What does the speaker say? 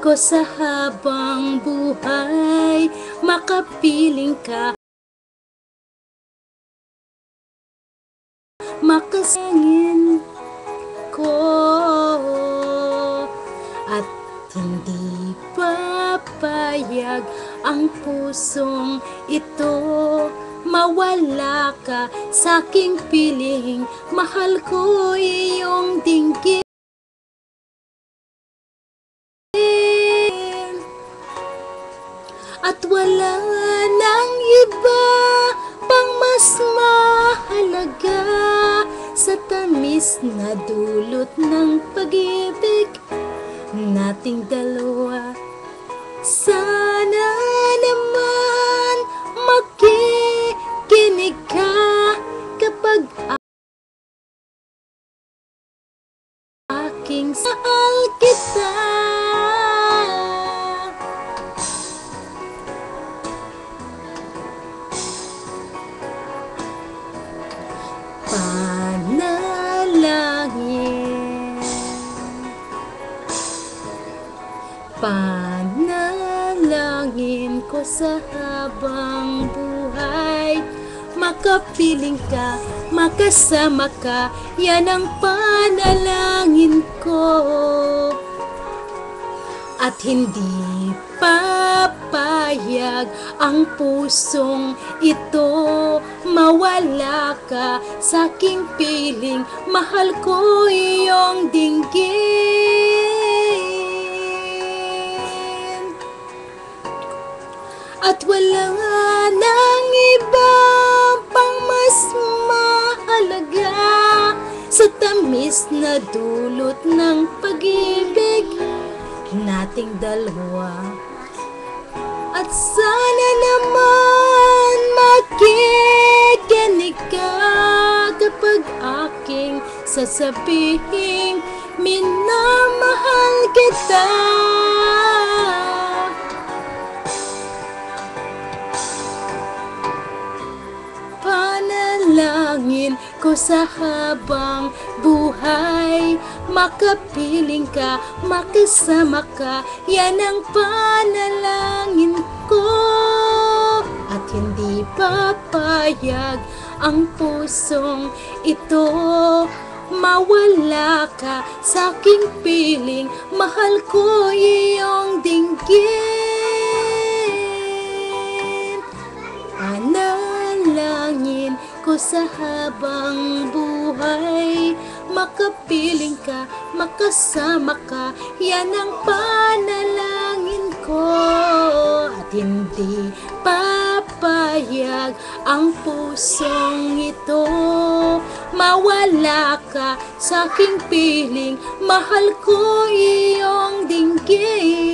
ko sa habang buhay, makapiling ka, makasangin ko, at hindi papayag ang pusong ito mawala ka sa aking piling. Mahal ko iyong dinggin, at wala nang iba pang mas mahalaga sa tamis na dulot ng pag-ibig nating dalawa. Sana naman makikinig ka kapag aking saal kita. Panalangin ko sa habang buhay, makapiling ka, makasama ka, yan ang panalangin ko. At hindi papayag ang pusong ito mawala ka sa aking piling. Mahal ko iyong dinggin, at wala nang iba pang mas mahalaga sa tamis na dulot ng pag-ibig nating dalawa. At sana naman makikinig ka kapag aking sasabihin minamahal kita. Panalangin ko sa habang buhay, makapiling ka, makasama ka, yan ang panalangin ko. At hindi papayag ang pusong ito mawala ka sa aking piling. Mahal ko iyong dinggin, panalangin ko sa habang buhay, makapiling ka, makasama ka, yan ang panalangin ko. At hindi papayag ang pusong ito mawala ka sa aking piling. Mahal ko iyong dinggin.